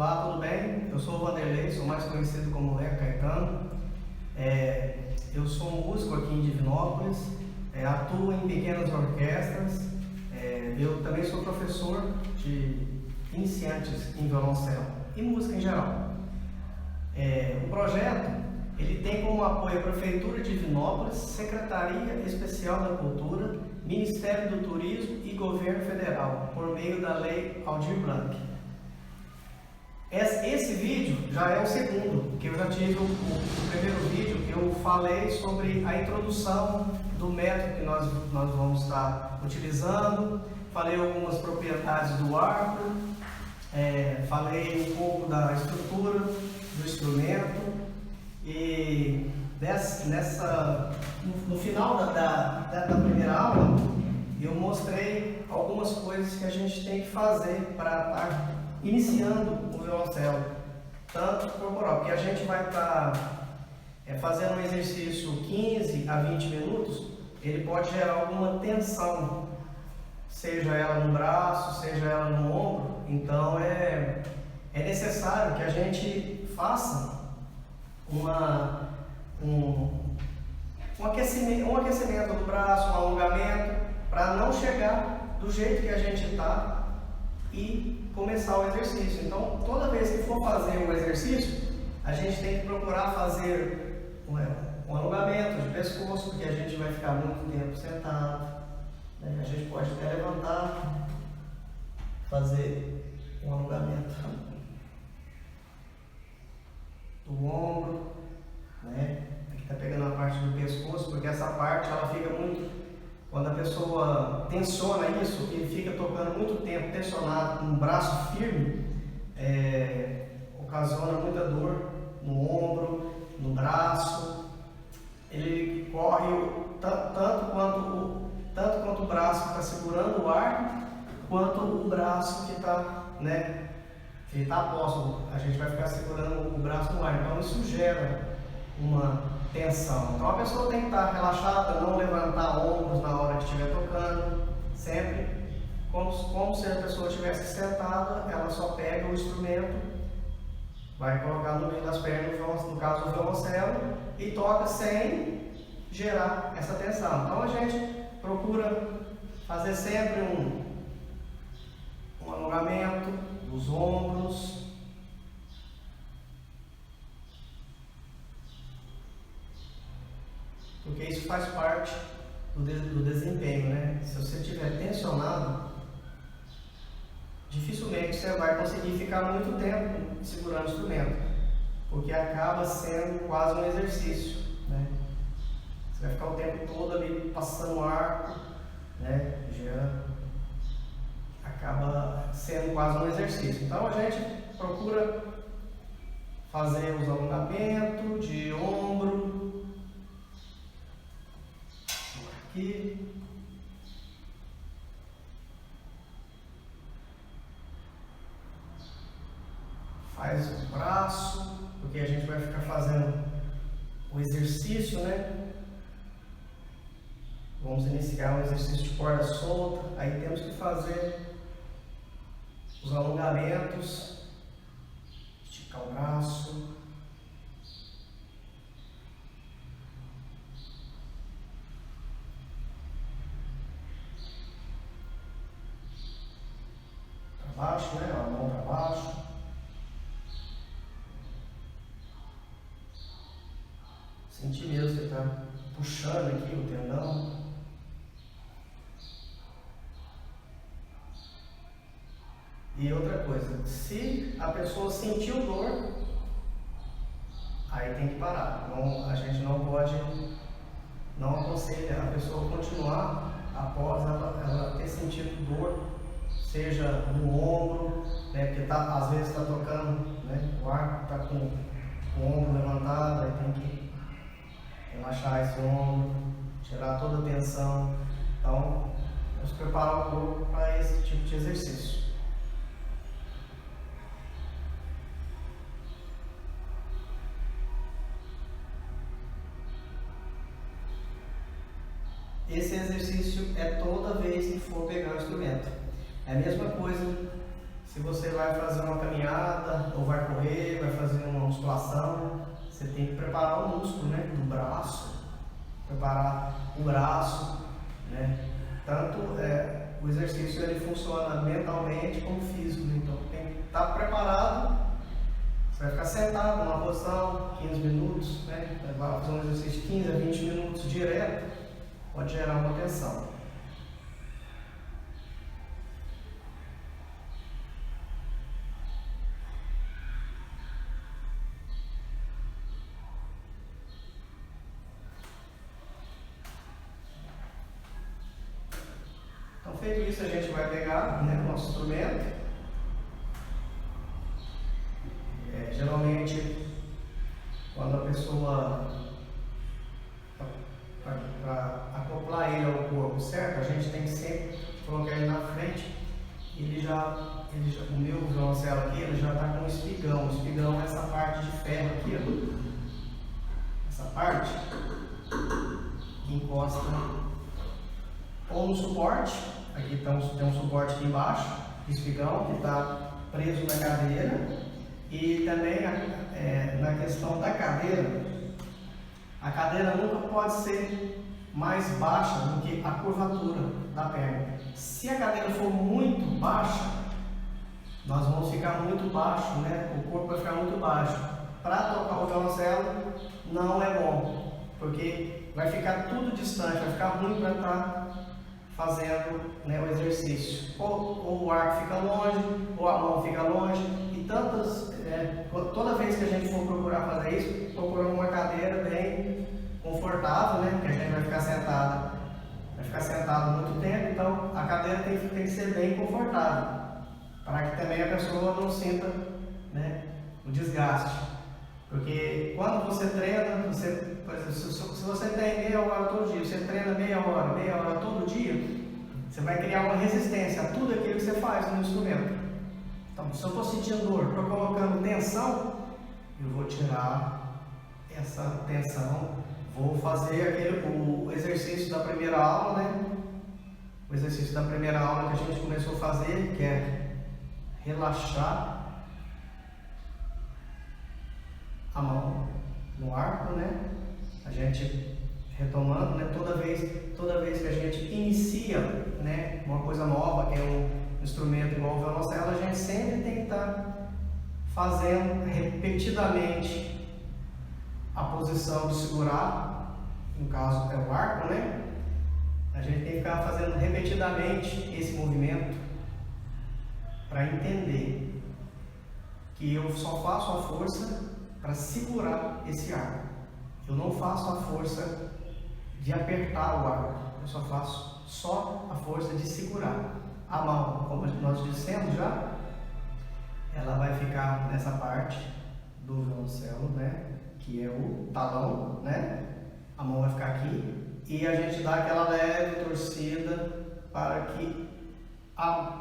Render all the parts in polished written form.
Olá, tudo bem? Eu sou o Vanderlei, sou mais conhecido como Leco Caetano. Eu sou músico aqui em Divinópolis, atuo em pequenas orquestras, eu também sou professor de iniciantes em violoncelo e música em geral. O projeto ele tem como apoio a Prefeitura de Divinópolis, Secretaria Especial da Cultura, Ministério do Turismo e Governo Federal, por meio da Lei Aldir Blanc. Esse vídeo já é o segundo, que eu já tive o primeiro vídeo que eu falei sobre a introdução do método que nós vamos estar utilizando, falei algumas propriedades do arco, falei um pouco da estrutura do instrumento e no final da primeira aula eu mostrei algumas coisas que a gente tem que fazer para estar iniciando o violoncelo, tanto corporal, porque a gente vai estar fazendo um exercício 15 a 20 minutos, ele pode gerar alguma tensão, seja ela no braço, seja ela no ombro. Então é necessário que a gente faça um aquecimento do braço, um alongamento, para não chegar do jeito que a gente está e começar o exercício. Então, toda vez que for fazer o exercício, a gente tem que procurar fazer um alongamento de pescoço, porque a gente vai ficar muito tempo sentado, né? A gente pode até levantar, fazer um alongamento do ombro, né? Aqui está pegando a parte do pescoço, porque essa parte ela fica muito... Quando a pessoa tensiona isso e fica tocando muito tempo tensionado com o braço firme, ocasiona muita dor no ombro, no braço. Ele corre tanto quanto o braço que está segurando o ar, quanto o braço que está, né, ele está apóstolo. A gente vai ficar segurando o braço no ar. Então isso gera uma tensão. Então a pessoa tem que estar relaxada, não levantar ombros na hora que estiver tocando, sempre como se a pessoa estivesse sentada. Ela só pega o instrumento, vai colocar no meio das pernas, no caso o violoncelo, e toca sem gerar essa tensão. Então a gente procura fazer sempre um alongamento dos ombros, porque isso faz parte do desempenho, né? Se você estiver tensionado, dificilmente você vai conseguir ficar muito tempo segurando o instrumento, porque acaba sendo quase um exercício, né? Você vai ficar o tempo todo ali passando o arco, né? Acaba sendo quase um exercício. Então a gente procura fazer os alongamentos de ombro, aqui, faz o braço, porque a gente vai ficar fazendo o exercício, né? Vamos iniciar um exercício de corda solta, aí temos que fazer os alongamentos, esticar o braço, baixo, né? A mão para baixo. Sentir mesmo que está puxando aqui o tendão. E outra coisa, se a pessoa sentiu dor, aí tem que parar. Então a gente não aconselha a pessoa continuar após ela ter sentido dor, seja no ombro, né, porque às vezes está tocando, né, o arco está com o ombro levantado, aí tem que relaxar esse ombro, tirar toda a tensão. Então, vamos preparar o corpo para esse tipo de exercício. Esse exercício é toda vez que for pegar o instrumento. É a mesma coisa Se você vai fazer uma caminhada, ou vai correr, vai fazer uma musculação, você tem que preparar o músculo, né, do braço, preparar o braço, né? Tanto o exercício ele funciona mentalmente como físico, né? Então tem que estar preparado. Você vai ficar sentado numa posição 15 minutos, né? Vai fazer um exercício de 15 a 20 minutos direto, pode gerar uma tensão. Então, feito isso, a gente vai pegar, né, o nosso instrumento. Geralmente, quando a pessoa, para acoplar ele ao corpo, certo? A gente tem que sempre colocar ele na frente. O meu violoncelo aqui, ele já está com um espigão. O espigão é essa parte de ferro aqui, ó. Essa parte que encosta ou no suporte. Aqui tem um suporte aqui embaixo, espigão, que está preso na cadeira. E também na questão da cadeira, a cadeira nunca pode ser mais baixa do que a curvatura da perna. Se a cadeira for muito baixa, nós vamos ficar muito baixo, né? O corpo vai ficar muito baixo. Para tocar o violoncelo não é bom, porque vai ficar tudo distante, vai ficar ruim para estar fazendo, né, o exercício. Ou o arco fica longe, ou a mão fica longe. E toda vez que a gente for procurar fazer isso, procurar uma cadeira bem confortável, né? Porque a gente vai ficar sentado muito tempo, então a cadeira tem que ser bem confortável, para que também a pessoa não sinta, né, o desgaste. Porque quando você treina, por exemplo, se você tem meia hora todo dia, você treina meia hora todo dia, você vai criar uma resistência a tudo aquilo que você faz no instrumento. Então, se eu estou sentindo dor, estou colocando tensão, eu vou tirar essa tensão, vou fazer o exercício da primeira aula, né? O exercício da primeira aula que a gente começou a fazer, que é relaxar a mão no arco, né? A gente retomando, né? Toda vez que a gente inicia, né, uma coisa nova, que é um instrumento igual o violoncelo, a gente sempre tem que estar fazendo repetidamente a posição de segurar, no caso é o arco, né? A gente tem que ficar fazendo repetidamente esse movimento para entender que eu só faço a força para segurar esse arco. Eu não faço a força de apertar o arco, eu só faço a força de segurar. A mão, como nós dissemos já, ela vai ficar nessa parte do violoncelo, né? Que é o talão, né? A mão vai ficar aqui e a gente dá aquela leve torcida para que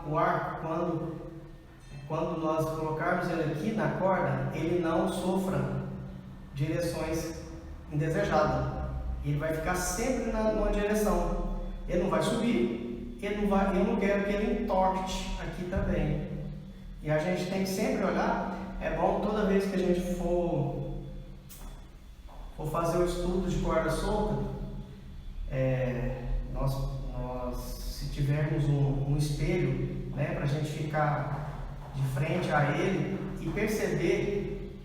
o arco, quando nós colocarmos ele aqui na corda, ele não sofra direções indesejadas. Ele vai ficar sempre numa direção. Ele não vai subir. Eu não quero que ele entorte aqui também. E a gente tem que sempre olhar. É bom toda vez que a gente for fazer o estudo de corda solta, nós se tivermos um espelho, né, para a gente ficar de frente a ele e perceber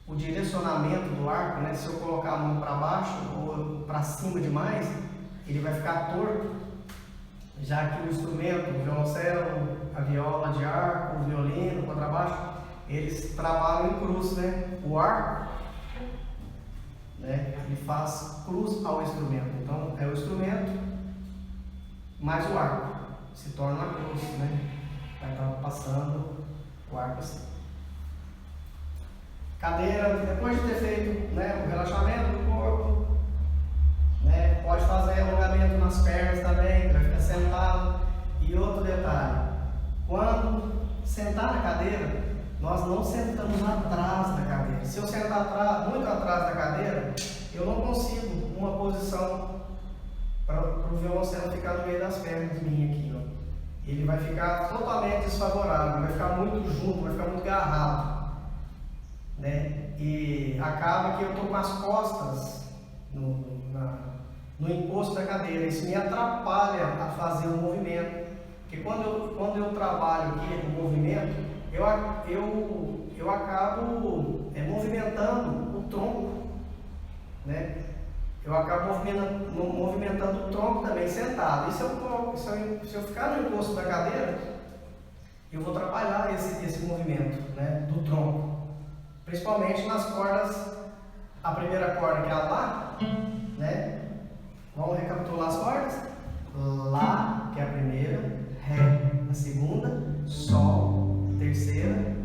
o direcionamento do arco, né? Se eu colocar a mão para baixo ou para cima demais, ele vai ficar torto. Já que o instrumento, o violoncelo, a viola de arco, o violino, o contrabaixo, eles trabalham em cruz, né? O arco, né, ele faz cruz ao instrumento. Então é o instrumento mais o arco, se torna a cruz, né? Vai estar passando o arco assim. Cadeira, depois de ter feito, né, o relaxamento do corpo, né, pode fazer alongamento nas pernas também, vai ficar sentado. E outro detalhe, quando sentar na cadeira, nós não sentamos atrás da cadeira. Se eu sentar muito atrás da cadeira, eu não consigo uma posição para o violoncelo ficar no meio das pernas minhas aqui, ó. ele vai ficar totalmente desfavorável, vai ficar muito junto, vai ficar muito agarrado, né? E acaba que eu estou com as costas no encosto da cadeira, isso me atrapalha a fazer o movimento, porque quando eu trabalho aqui o movimento, eu acabo movimentando o tronco, né? Eu acabo movimentando o tronco também sentado. E se eu ficar no encosto da cadeira, eu vou atrapalhar esse movimento, né, do tronco. Principalmente nas cordas, a primeira corda que é a Lá, né? Vamos recapitular as cordas? Lá, que é a primeira, Ré, a segunda, Sol, a terceira,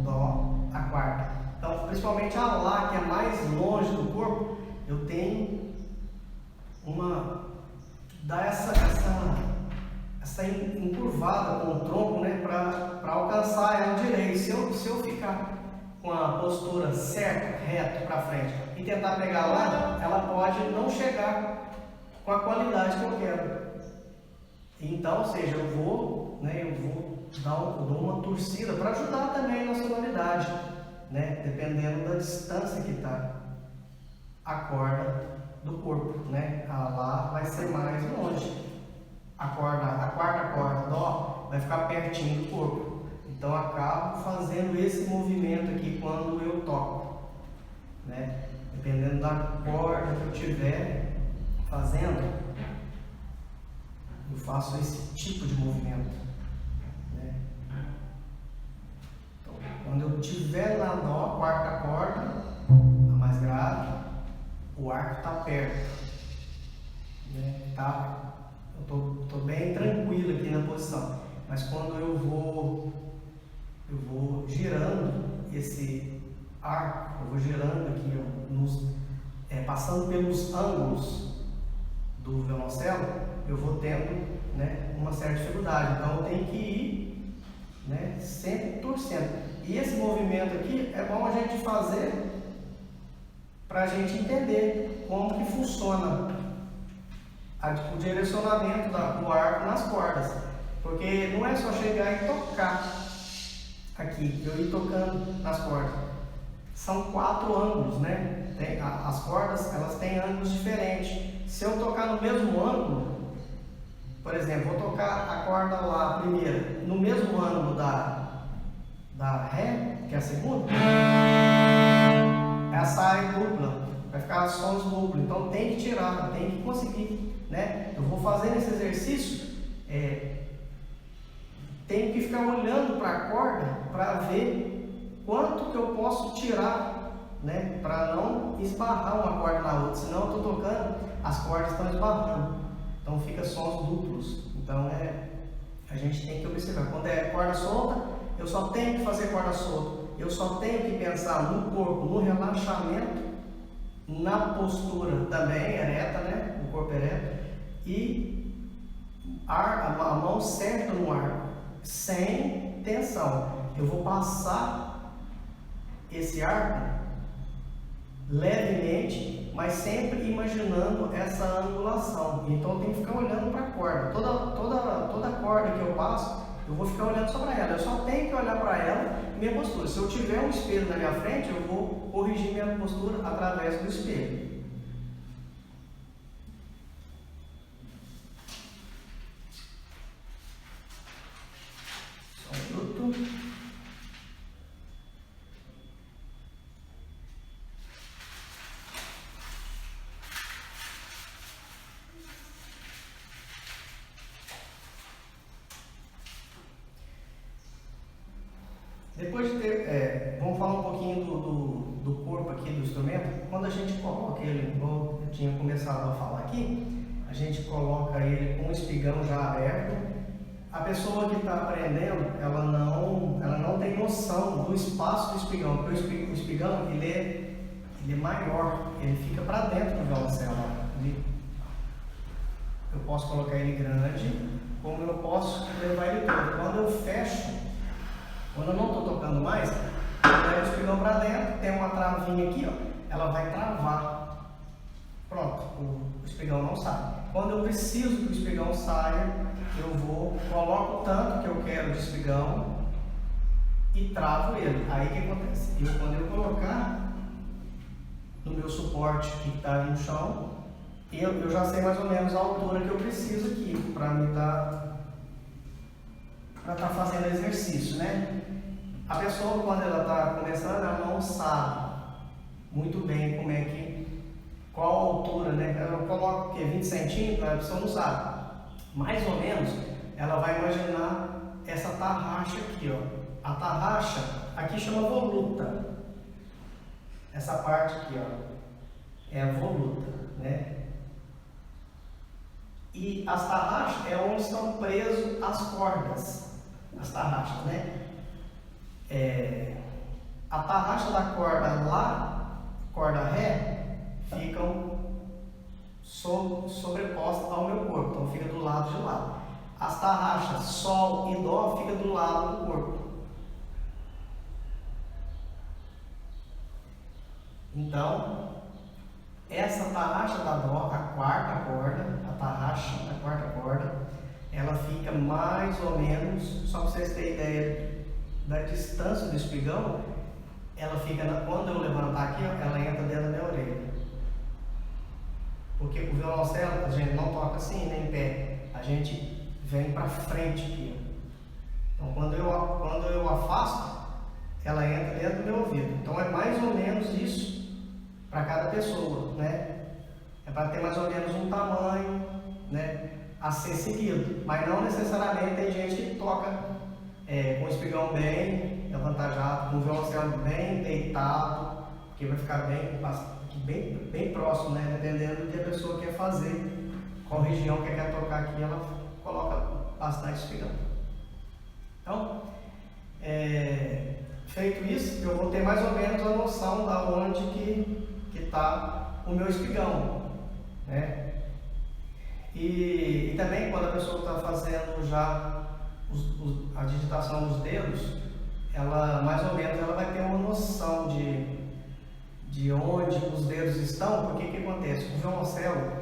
Dó, a quarta. Então, principalmente a Lá, que é mais longe do corpo, eu tenho dar essa encurvada com o tronco, né, para alcançar ela direito. Se eu ficar com a postura certa, reto para frente e tentar pegar lá, ela pode não chegar com a qualidade que eu quero. Então, ou seja, eu vou dar uma torcida para ajudar também na sonoridade, né, dependendo da distância que está a corda do corpo, né? A Lá vai ser mais longe. A quarta corda, Dó, vai ficar pertinho do corpo. Então eu acabo fazendo esse movimento aqui quando eu toco, né? Dependendo da corda que eu estiver fazendo, eu faço esse tipo de movimento, né? Então, quando eu estiver na Dó, quarta corda, a mais grave, o arco está perto, né? Eu tô bem tranquilo aqui na posição, mas quando eu vou girando esse arco, eu vou girando aqui, ó, passando pelos ângulos do violoncelo, eu vou tendo, né, uma certa dificuldade. Então eu tenho que ir, né, sempre torcendo. E esse movimento aqui é bom a gente fazer para a gente entender como que funciona o direcionamento do arco nas cordas, porque não é só chegar e tocar aqui, eu ir tocando nas cordas. São 4 ângulos, né? As cordas, elas têm ângulos diferentes. Se eu tocar no mesmo ângulo, por exemplo, vou tocar a corda Lá primeira no mesmo ângulo da Ré, que é a segunda, ela sai dupla, vai ficar sons duplos, então tem que tirar, tem que conseguir, né? Eu vou fazendo esse exercício, tenho que ficar olhando para a corda para ver quanto que eu posso tirar, né? Para não esbarrar uma corda na outra, senão eu estou tocando, as cordas estão esbarrando, então fica sons duplos. Então a gente tem que observar, quando é corda solta, eu só tenho que fazer corda solta. Eu só tenho que pensar no corpo, no relaxamento, na postura também ereta, né? O corpo ereto, e a mão certa no arco, sem tensão. Eu vou passar esse arco levemente, mas sempre imaginando essa angulação. Então eu tenho que ficar olhando para a corda. Toda corda que eu passo, eu vou ficar olhando só para ela. Eu só tenho que olhar para ela e minha postura. Se eu tiver um espelho na minha frente, eu vou corrigir minha postura através do espelho. Só um minuto. Depois de ter, vamos falar um pouquinho do corpo aqui do instrumento. Quando a gente coloca ele, igual eu tinha começado a falar aqui, a gente coloca ele com o espigão já aberto. A pessoa que está aprendendo, ela não tem noção do espaço do espigão, porque o espigão ele é maior, ele fica para dentro do violoncelo. Eu posso colocar ele grande, como eu posso levar ele todo. Quando eu fecho, quando eu não estou tocando mais, eu levo o espigão para dentro, tem uma travinha aqui, ó, ela vai travar. pronto, o espigão não sai. Quando eu preciso que o espigão saia, eu coloco o tanto que eu quero de espigão e travo ele. Aí o que acontece? Quando eu colocar no meu suporte que está no chão, eu já sei mais ou menos a altura que eu preciso aqui para me estar fazendo exercício, né? A pessoa, quando ela está começando, ela não sabe muito bem qual a altura, né? Eu coloco o quê? 20 centímetros, a pessoa não sabe. Mais ou menos, ela vai imaginar essa tarraxa aqui, ó. A tarraxa, aqui chama voluta. Essa parte aqui, ó, é a voluta, né? E as tarraxas é onde estão presas as cordas, as tarraxas, né? A tarraxa da corda lá, corda ré, ficam sobrepostas ao meu corpo, então fica do lado de lá. As tarraxas sol e dó fica do lado do corpo. Então, essa tarraxa da dó, a quarta corda, a tarraxa da quarta corda, ela fica mais ou menos, só para vocês terem ideia da distância do espigão, ela fica, quando eu levantar aqui, ó, ela entra dentro da minha orelha. Porque o violoncelo, a gente não toca assim, nem em pé, a gente vem para frente aqui, ó. Então, quando eu afasto, ela entra dentro do meu ouvido. Então, é mais ou menos isso para cada pessoa, né? É para ter mais ou menos um tamanho, né, a ser seguido, mas não necessariamente tem gente que toca com o espigão bem avantajado, com o violoncelo bem deitado, que vai ficar bem próximo, né? Dependendo do que a pessoa quer fazer, qual região que quer tocar aqui, ela coloca bastante espigão. Então, feito isso, eu vou ter mais ou menos a noção da onde que está o meu espigão, né? E também quando a pessoa está fazendo já a digitação dos dedos, ela mais ou menos ela vai ter uma noção de onde os dedos estão, porque o que acontece? O violoncelo,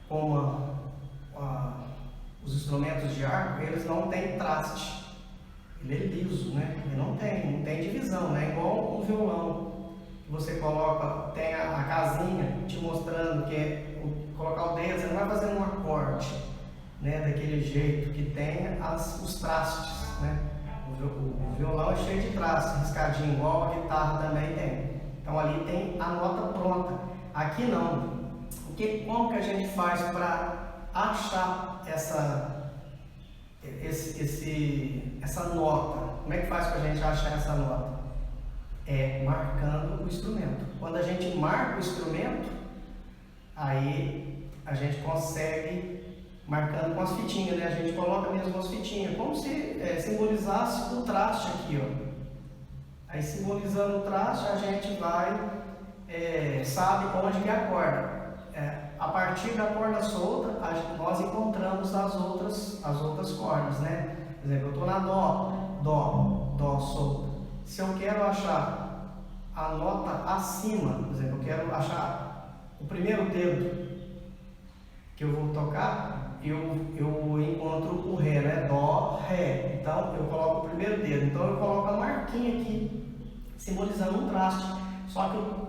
como os instrumentos de arco, eles não têm traste, ele é liso, né? Ele não tem divisão, né? Igual um violão. Você coloca, tem a casinha te mostrando que colocar o dedo, você não vai fazendo um acorde, né, daquele jeito que tem os trastes, né? O violão é cheio de trastes, riscadinho, igual a guitarra também tem. Então ali tem a nota pronta. Aqui não. Como que a gente faz para achar essa nota? Como é que faz para a gente achar essa nota? É marcando o instrumento. Quando a gente marca o instrumento, aí a gente consegue marcando com as fitinhas, né? A gente coloca mesmo as fitinhas, como se simbolizasse o traste aqui, ó. Aí simbolizando o traste, a gente sabe onde que é a corda. A partir da corda solta, nós encontramos as outras cordas, né? Por exemplo, eu estou na dó solta. Se eu quero achar a nota acima, por exemplo, eu quero achar o primeiro dedo que eu vou tocar, eu encontro o Ré, né? Dó, Ré. Então eu coloco o primeiro dedo. Então eu coloco a marquinha aqui, simbolizando um traste. Só que o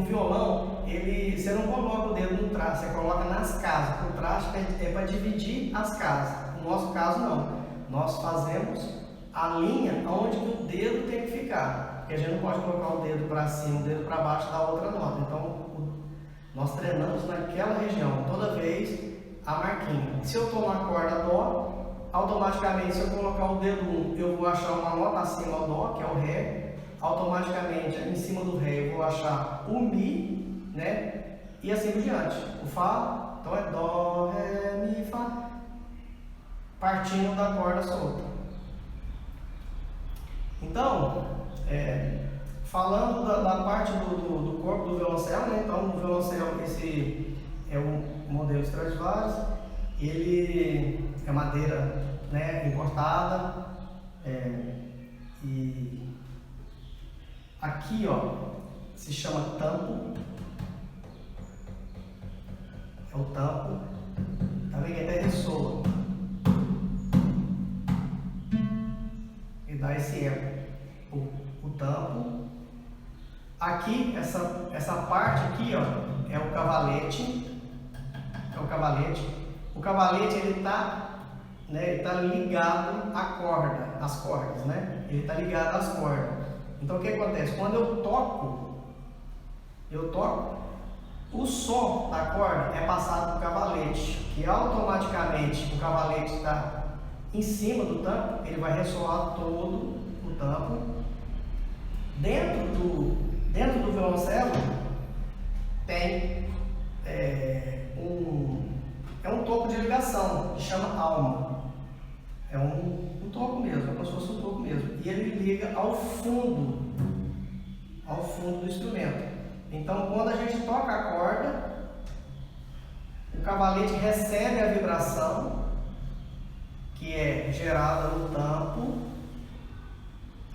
violão, você não coloca o dedo no traste, você coloca nas casas. O traste é para dividir as casas. No nosso caso, não. Nós fazemos a linha onde o dedo tem que ficar. Porque a gente não pode colocar o dedo para cima, o dedo para baixo da outra nota. Então, nós treinamos naquela região, toda vez a marquinha. Se eu estou na corda Dó, automaticamente, se eu colocar o dedo 1, eu vou achar uma nota acima do Dó, que é o Ré. Automaticamente, em cima do Ré, eu vou achar o Mi, né? E assim por diante. O Fá, então é Dó, Ré, Mi, Fá, partindo da corda solta. Então, falando da parte do corpo do violoncelo, né? Então o violoncelo, esse é o modelo Stradivarius, ele é madeira, né, importada, e aqui, ó, se chama tampo, É o tampo. Tá vendo que até ressoa. E dá esse eco. O tampo. Aqui, essa parte aqui, ó, é o cavalete. É o cavalete. O cavalete, ele tá, né, ele tá ligado à corda, às cordas, né? Ele tá ligado às cordas. Então, o que acontece? Quando eu toco, o som da corda é passado para o cavalete, que automaticamente o cavalete está em cima do tampo, ele vai ressoar todo o tampo. Dentro do violoncelo tem um toco de ligação, que chama alma. É um toco mesmo, é como se fosse um toco mesmo. E ele liga ao fundo do instrumento. Então, quando a gente toca a corda, o cavalete recebe a vibração que é gerada no tampo,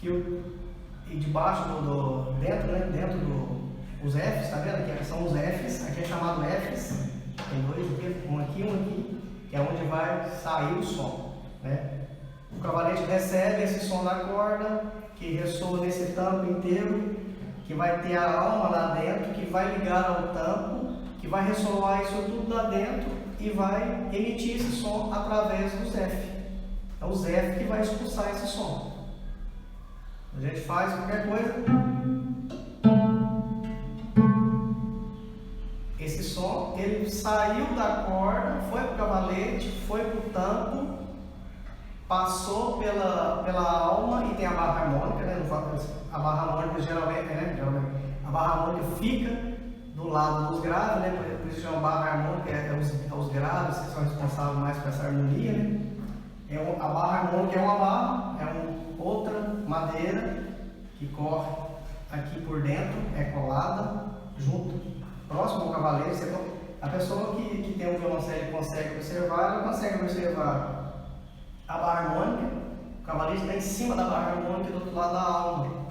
e debaixo dentro dos Fs, tá vendo? Aqui são os Fs, aqui é chamado Fs, tem dois aqui, um aqui, que é onde vai sair o som, né? O cavalete recebe esse som da corda, que ressoa nesse tampo inteiro, que vai ter a alma lá dentro, que vai ligar ao tampo, que vai ressoar isso tudo lá dentro e vai emitir esse som através dos F. É os F que vai expulsar esse som. A gente faz qualquer coisa. Esse som, ele saiu da corda, foi para o cavalete, foi para o tampo, passou pela alma e tem a barra harmônica, né? A barra harmônica geralmente, a barra harmônica fica do lado dos graves, né? Por isso chama barra harmônica, os graves que são responsáveis mais por essa harmonia, né? A barra harmônica é uma barra, outra madeira que corre aqui por dentro, é colada, junto, próximo ao cavalete. A pessoa que tem um violoncelo e consegue observar, ela consegue observar a barra harmônica, o cavalete está em cima da barra harmônica do outro lado da alma,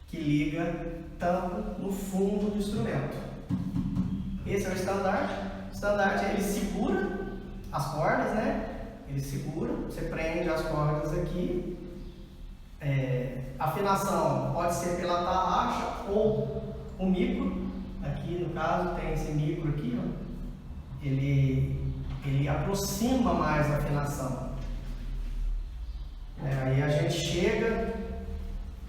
que liga tampo no fundo do instrumento. Esse é o estandarte. O estandarte, ele segura as cordas, né? Ele segura, você prende as cordas aqui. Afinação pode ser pela tarraxa ou o micro. Aqui no caso tem esse micro aqui, ó. Ele aproxima mais a afinação. Aí a gente chega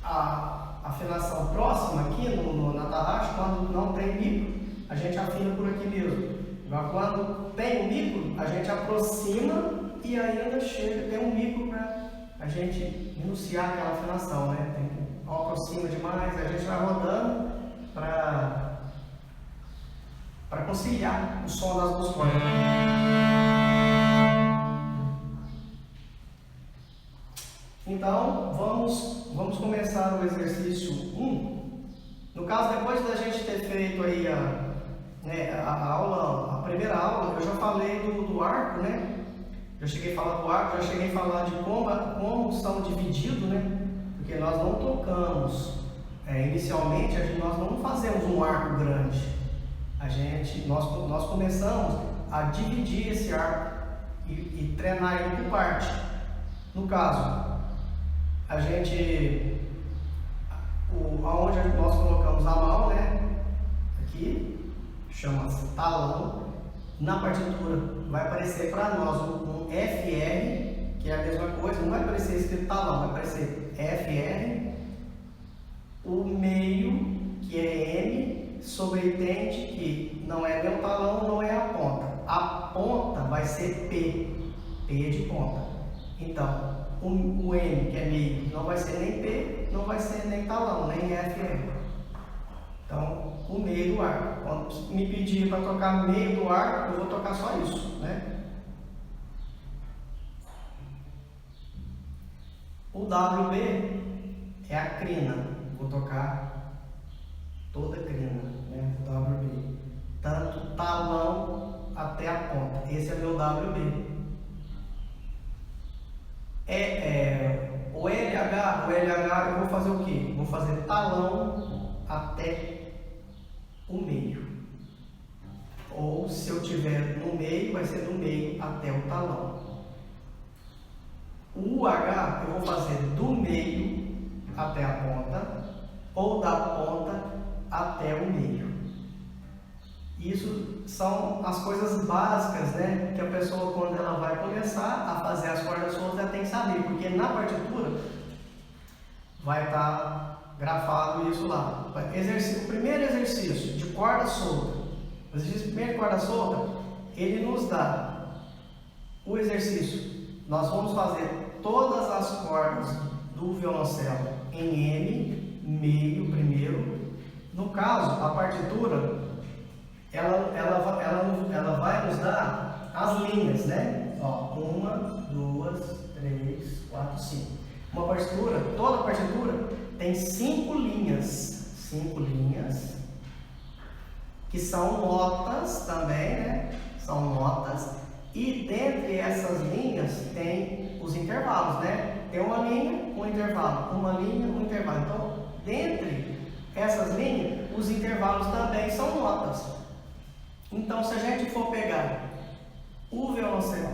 à afinação próxima aqui na tarraxa. Quando não tem micro, a gente afina por aqui mesmo. Agora, quando tem o micro, a gente aproxima e ainda tem um micro para a gente enunciar aquela afinação, né? Aproxima demais, a gente vai rodando para conciliar o som das duas cordas. Então, vamos começar o exercício 1. No caso, depois da gente ter feito aí a primeira aula, eu já falei do arco, né? Já cheguei a falar do arco, já cheguei a falar de como são divididos, né? Porque nós não tocamos, inicialmente, nós não fazemos um arco grande. Nós começamos a dividir esse arco e treinar ele por parte. No caso, aonde nós colocamos a mão, né? Aqui, chama-se talão. Na partitura vai aparecer para nós um FR, que é a mesma coisa, não vai aparecer escrito talão, vai aparecer FR. O meio, que é M, sobretende que não é nem o talão, não é a ponta. A ponta vai ser P de ponta. Então, o M, que é meio, não vai ser nem P, não vai ser nem talão, nem FR. Então, o meio do arco. Quando me pedir para tocar meio do arco, eu vou tocar só isso, né? O WB é a crina. Vou tocar toda a crina, né? O WB. Tanto talão até a ponta. Esse é meu WB. O LH eu vou fazer o quê? Vou fazer talão até o meio. Ou se eu tiver no meio, vai ser do meio até o talão. O H eu vou fazer do meio até a ponta, ou da ponta até o meio. Isso são as coisas básicas, né, que a pessoa, quando ela vai começar a fazer as cordas soltas, ela tem que saber, porque na partitura vai estar grafado isso lá. O primeiro exercício de corda solta, o exercício primeiro de corda solta, ele nos dá o exercício. Nós vamos fazer todas as cordas do violoncelo em M, meio primeiro. No caso, a partitura, ela vai nos dar as linhas, né? Ó, 1, 2, 3, 4, 5. Uma partitura, toda partitura tem 5 linhas, que são notas também, né? São notas. E dentre essas linhas tem os intervalos, né? Tem uma linha, um intervalo, uma linha, um intervalo. Então, dentre essas linhas, os intervalos também são notas. Então, se a gente for pegar o violoncelo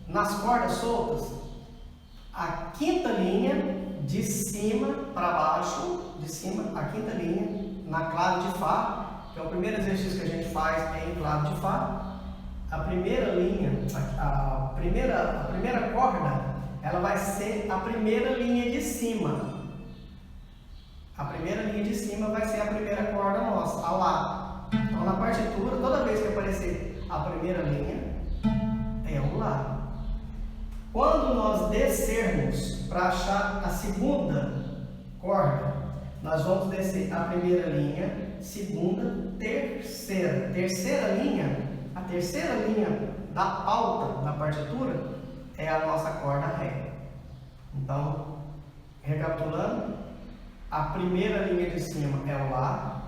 nas cordas soltas, a quinta linha de cima para baixo, a quinta linha na clave de Fá, que é o primeiro exercício que a gente faz em clave de Fá. A primeira linha, a primeira corda, ela vai ser a primeira linha de cima. A primeira linha de cima vai ser a primeira corda nossa, a Lá. Então, na partitura, toda vez que aparecer a primeira linha, é o Lá. Quando nós descermos para achar a segunda corda, nós vamos descer a primeira linha, segunda, terceira. A terceira linha da pauta da partitura é a nossa corda Ré. Então, recapitulando, a primeira linha de cima é o Lá.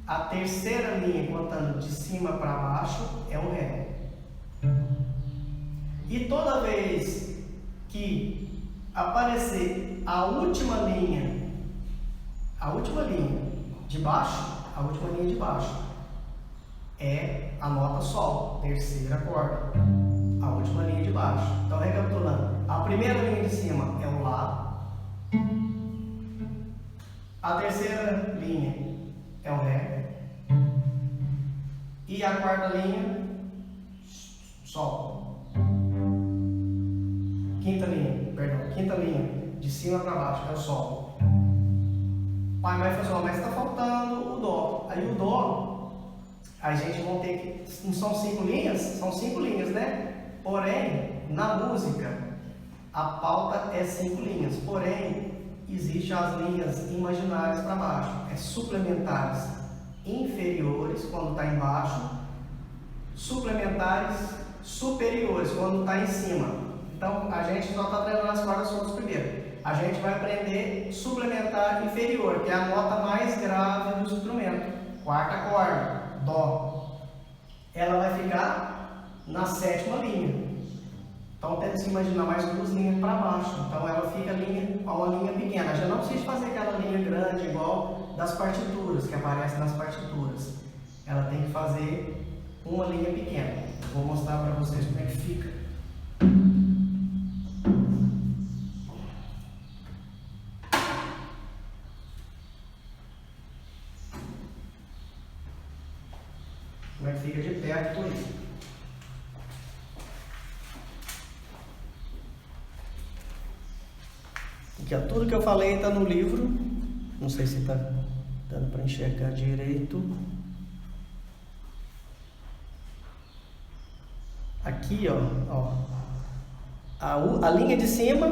A terceira linha, contando de cima para baixo, é o Ré. E toda vez que aparecer a última linha de baixo, é a nota Sol, terceira corda, a última linha de baixo. Então, recapitulando, a primeira linha de cima é o Lá, a terceira linha é o Ré, e a quarta linha, Sol. Quinta linha, de cima para baixo, é o Sol. Pai, mas está faltando o Dó. Aí o Dó, a gente vai ter que. Não são 5 linhas? São 5 linhas, né? Porém, na música, a pauta é 5 linhas. Porém, existem as linhas imaginárias para baixo. É suplementares inferiores, quando está embaixo. Suplementares superiores, quando está em cima. Então, a gente só está treinando as cordas soltas primeiro. A gente vai aprender suplementar inferior, que é a nota mais grave do instrumento. Quarta corda, Dó. Ela vai ficar na 7ª linha. Então, temos que imaginar mais 2 linhas para baixo. Então, ela fica uma linha pequena. Já não precisa fazer aquela linha grande, igual das partituras, que aparecem nas partituras. Ela tem que fazer uma linha pequena. Vou mostrar para vocês como é que fica. Como é que fica de perto isso? Aqui, ó, tudo que eu falei está no livro. Não sei se está dando para enxergar direito. Aqui, ó, a linha de cima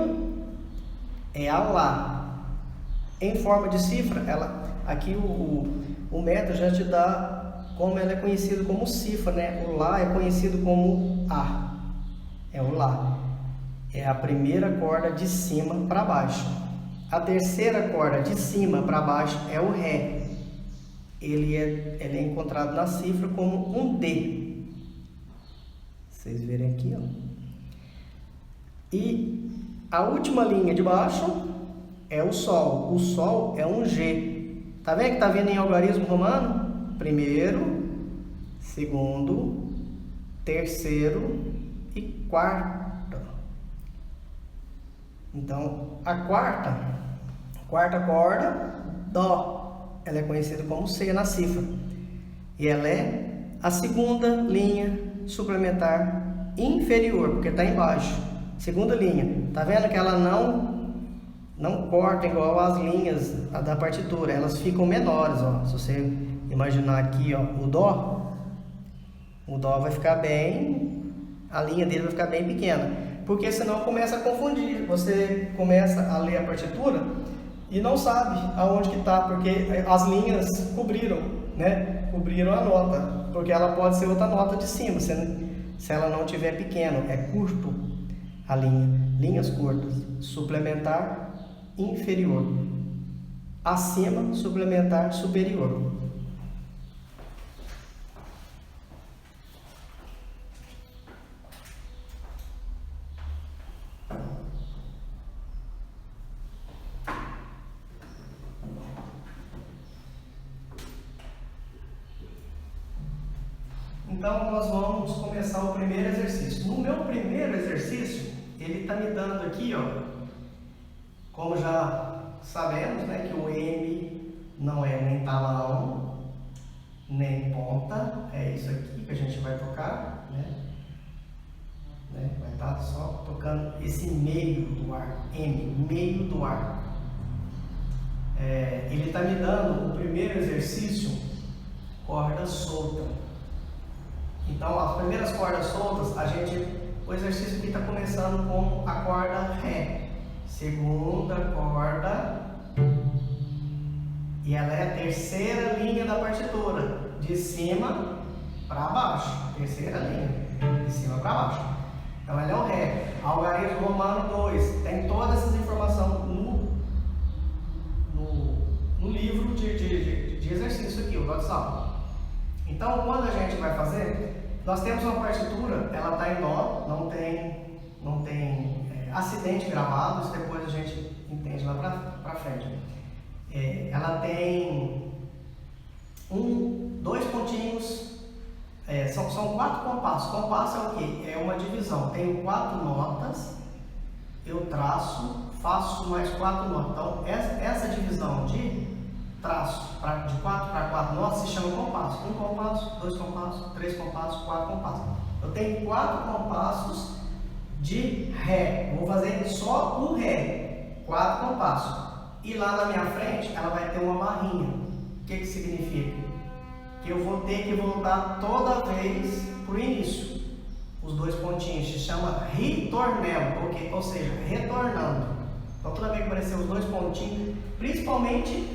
é a Lá. Em forma de cifra, aqui o método já te dá como ela é conhecida como cifra, né? O Lá é conhecido como A. É o Lá. É a primeira corda de cima para baixo. A terceira corda de cima para baixo é o Ré. Ele é encontrado na cifra como um D. Vocês verem aqui, ó. E a última linha de baixo é o Sol. O Sol é um G. Tá vendo que tá vindo em algarismo romano? Primeiro, segundo, terceiro e quarto. Então, a quarta corda, Dó, ela é conhecida como ceia na cifra. E ela é a segunda linha suplementar inferior, porque está embaixo. Segunda linha. Tá vendo que ela não corta igual as linhas da partitura, elas ficam menores, ó. Se você imaginar aqui, ó, o Dó vai ficar bem, a linha dele vai ficar bem pequena, porque senão começa a confundir. Você começa a ler a partitura e não sabe aonde que tá, porque as linhas cobriram, né? Cobriram a nota, porque ela pode ser outra nota de cima, se ela não tiver pequeno, é curto a linha, linhas curtas, suplementar inferior, acima, suplementar superior. Então, nós vamos começar o primeiro exercício. No meu primeiro exercício, ele está me dando aqui, ó, como já sabemos, né, que o M não é nem talão, nem ponta, é isso aqui que a gente vai tocar, né? Vai estar só tocando esse meio do ar, M, meio do ar. Ele está me dando o primeiro exercício, corda solta. Então, as primeiras cordas soltas, o exercício aqui está começando com a corda Ré, segunda corda, e ela é a terceira linha da partitura, de cima para baixo, terceira linha, de cima para baixo. Então, ela é o Ré. Algarismo romano 2, tem todas essas informações no livro de exercício aqui, o Dotzal. Então, quando a gente vai fazer, nós temos uma partitura, ela está em Dó, não tem acidente gravado, isso depois a gente entende lá para frente. Ela tem dois pontinhos, são 4 compassos. Compasso é o quê? É uma divisão, tenho 4 notas, eu traço, faço mais 4 notas. Então, essa divisão de traço de 4 para 4 notas se chama compasso. 1 compasso, 2 compassos, 3 compassos, 4 compassos. Eu tenho 4 compassos de Ré. Vou fazer só um Ré, 4 compassos. E lá na minha frente ela vai ter uma barrinha. O que significa? Que eu vou ter que voltar toda vez para o início. Os dois pontinhos se chama ritornello, ou seja, retornando. Então, toda vez que aparecer os dois pontinhos, principalmente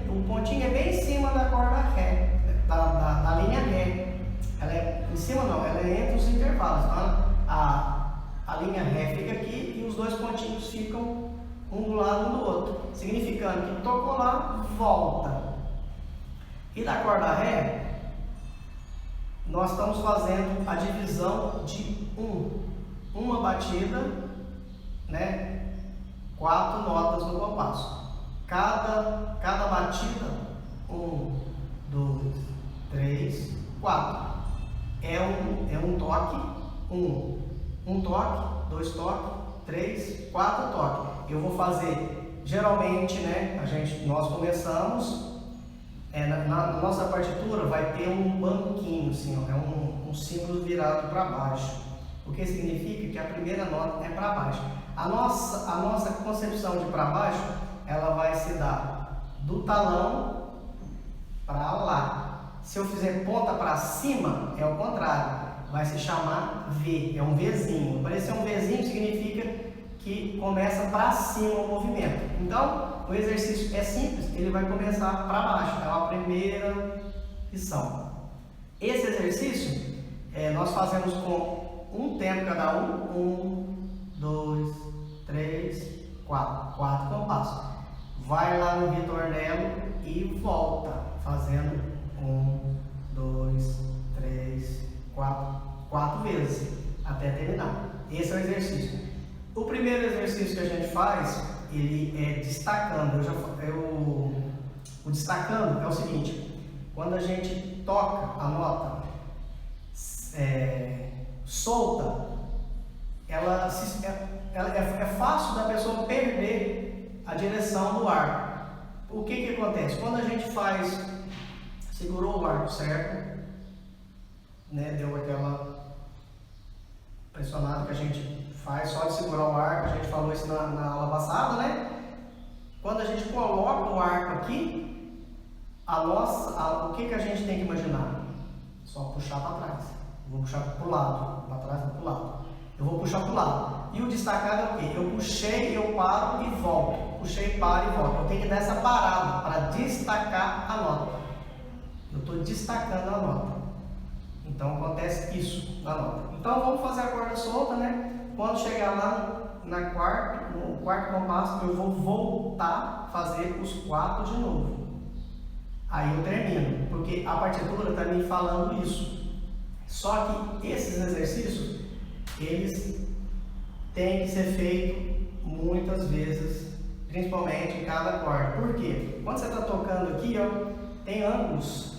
o pontinho é bem em cima da corda Ré, da linha Ré. Ela é em cima, não, ela é entre os intervalos. Então, a linha Ré fica aqui e os dois pontinhos ficam um do lado um do outro, significando que tocou lá, volta. E da corda Ré, nós estamos fazendo a divisão de uma batida, né? 4 notas no compasso. Cada batida, 1, 2, 3, 4. É um toque, um toque, 2 toques, 3, 4 toques. Eu vou fazer, geralmente, né? Nós começamos, na nossa partitura vai ter um banquinho, assim, ó, é um símbolo virado para baixo. O que significa que a primeira nota é para baixo. A nossa concepção de para baixo, ela vai se dar do talão para lá. Se eu fizer ponta para cima, é o contrário. Vai se chamar V, é um Vzinho. Aparecer um Vzinho significa que começa para cima o movimento. Então, o exercício é simples, ele vai começar para baixo. É a primeira lição. Esse exercício, nós fazemos com um tempo cada um. 1, 2, 3, 4. 4 compassos. Vai lá no ritornello e volta, fazendo 1, 2, 3, 4 vezes, até terminar. Esse é o exercício. O primeiro exercício que a gente faz, ele é destacando. O destacando é o seguinte: quando a gente toca a nota solta, é fácil da pessoa perder a direção do arco. O que acontece? Quando a gente segurou o arco certo, né, deu aquela pressionada que a gente faz só de segurar o arco, a gente falou isso na aula passada, né? Quando a gente coloca o arco aqui, o que a gente tem que imaginar? Só puxar para trás. Eu vou puxar para o lado, para trás, para o lado. Eu vou puxar para o lado. E o destacado é o quê? Eu puxei, eu paro e volto. Puxei, paro e volto. Eu tenho que dar essa parada para destacar a nota. Eu estou destacando a nota. Então acontece isso na nota. Então vamos fazer a corda solta, né? Quando chegar lá no quarto compasso, eu vou voltar a fazer os 4 de novo. Aí eu termino, porque a partitura está me falando isso. Só que esses exercícios, eles têm que ser feitos muitas vezes, principalmente em cada corda. Por quê? Quando você está tocando aqui, ó, tem ângulos.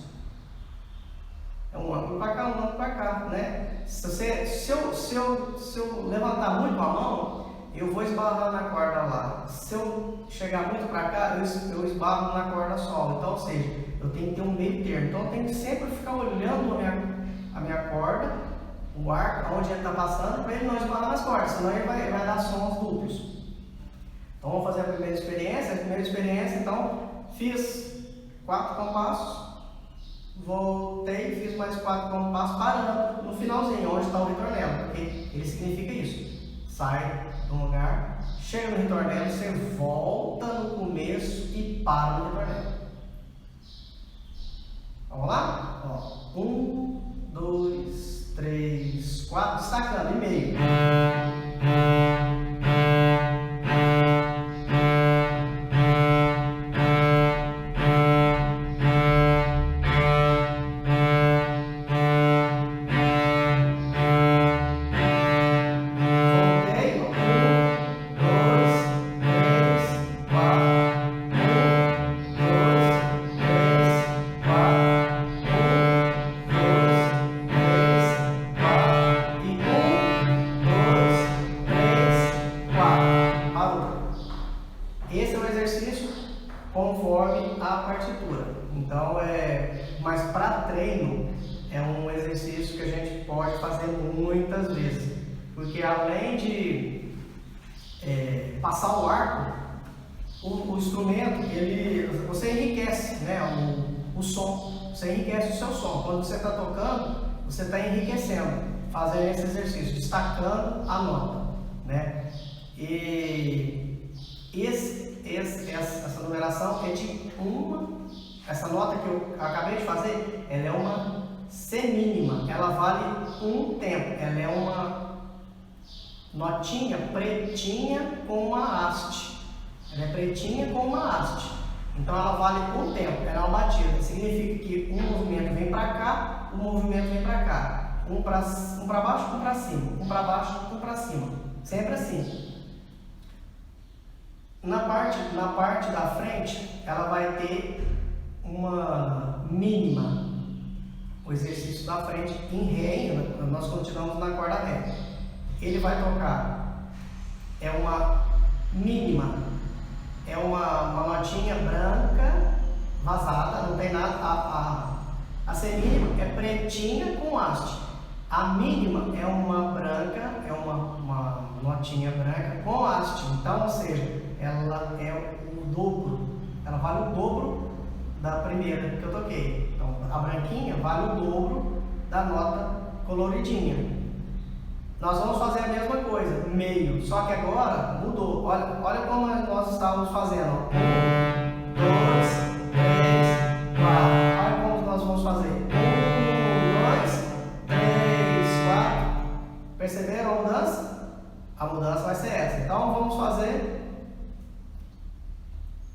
É um ângulo para cá, um ângulo para cá, né? Se eu levantar muito a mão, eu vou esbarrar na corda lá. Se eu chegar muito para cá, eu esbarro na corda solo. Então, ou seja, eu tenho que ter um meio termo. Então, eu tenho que sempre ficar olhando a minha corda, o arco, onde ele está passando, para ele não esbarrar nas cordas, senão ele vai dar sons duplos. Então, vamos fazer a primeira experiência. A primeira experiência, então, fiz 4 compassos, voltei, fiz mais 4 compassos, parando no finalzinho, onde está o ritornelo, porque ele significa isso. Sai de um lugar, chega no ritornelo, você volta no começo e para no ritornelo. Vamos lá? 1, 2, 3, 4, destacando em meio. Esse é o exercício conforme a partitura. Então, mas para treino é um exercício que a gente pode fazer muitas vezes, porque além de passar o arco, o instrumento você enriquece, né, o som, você enriquece o seu som. Quando você está tocando, você está enriquecendo, fazendo esse exercício, destacando a nota, né? E essa numeração é de essa nota que eu acabei de fazer, ela é uma semínima, ela vale um tempo, ela é uma notinha pretinha com uma haste, ela é pretinha com uma haste, então ela vale um tempo, ela é uma batida, significa que um movimento vem para cá, um movimento vem para cá, um para baixo, um para cima, um para baixo, um para cima, sempre assim. Na parte da frente, ela vai ter uma mínima. O exercício da frente em Ré ainda, nós continuamos na corda Ré. Ele vai tocar, é uma mínima, é uma notinha branca, vazada, não tem nada. A semínima é pretinha com haste. A mínima é uma branca, é uma notinha branca com haste. Então, ou seja, ela é o dobro, ela vale o dobro da primeira que eu toquei. Então, a branquinha vale o dobro da nota coloridinha. Nós vamos fazer a mesma coisa, meio, só que agora mudou. Olha como nós estávamos fazendo. 1, 2, 3, 4. Olha como nós vamos fazer. 1, 2, 3, 4. Perceberam a mudança? A mudança vai ser essa. Então vamos fazer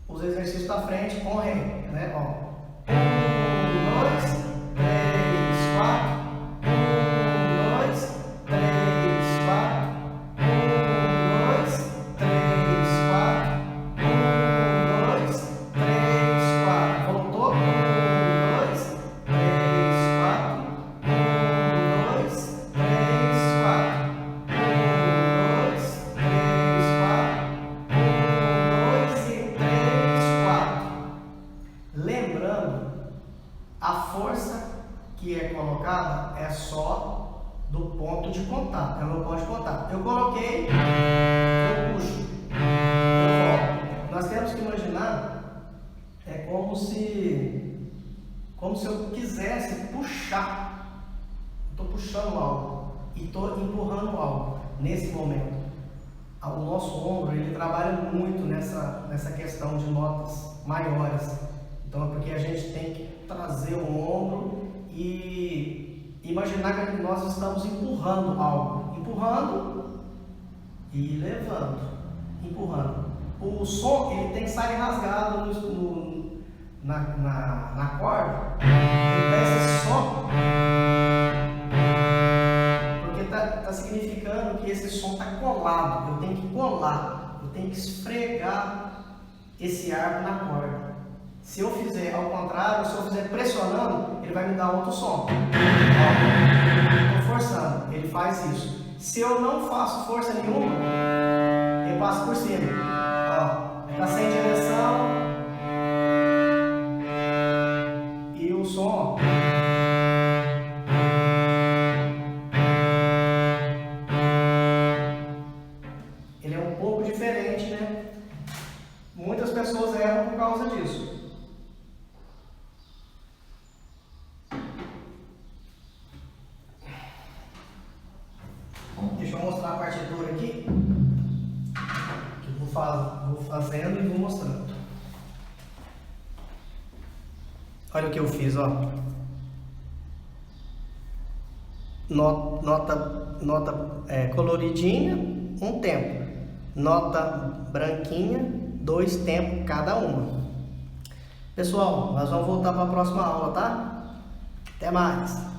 os exercícios da frente com Ré, né? 1, 2, 3, 4. 1, 2, 3, 4. 1, 2, 3, 4. 1, 2, 3, 4. colocada é só do ponto de contato, é o meu ponto de contato. Eu coloquei, eu puxo, eu volto. Nós temos que imaginar, é como se eu quisesse puxar. Estou puxando algo e estou empurrando algo nesse momento. O nosso ombro, ele trabalha muito nessa questão de notas maiores. Então é porque a gente tem que trazer o ombro e imaginar que nós estamos empurrando algo. Empurrando e levando. Empurrando. O som, ele tem que sair rasgado na corda. Ele dá esse som. Porque está significando que esse som está colado. Eu tenho que colar. Eu tenho que esfregar esse arco na corda. Se eu fizer ao contrário, se eu fizer pressionando, ele vai me dar outro som. Estou forçando, ele faz isso. Se eu não faço força nenhuma, ele passa por cima. Está sem direção. E o som. Ele é um pouco diferente, né? Muitas pessoas erram por causa disso. Deixa eu mostrar a partitura aqui, que eu vou fazendo e vou mostrando. Olha o que eu fiz, ó. Nota coloridinha, um tempo. Nota branquinha, 2 tempos cada uma. Pessoal, nós vamos voltar para a próxima aula, tá? Até mais!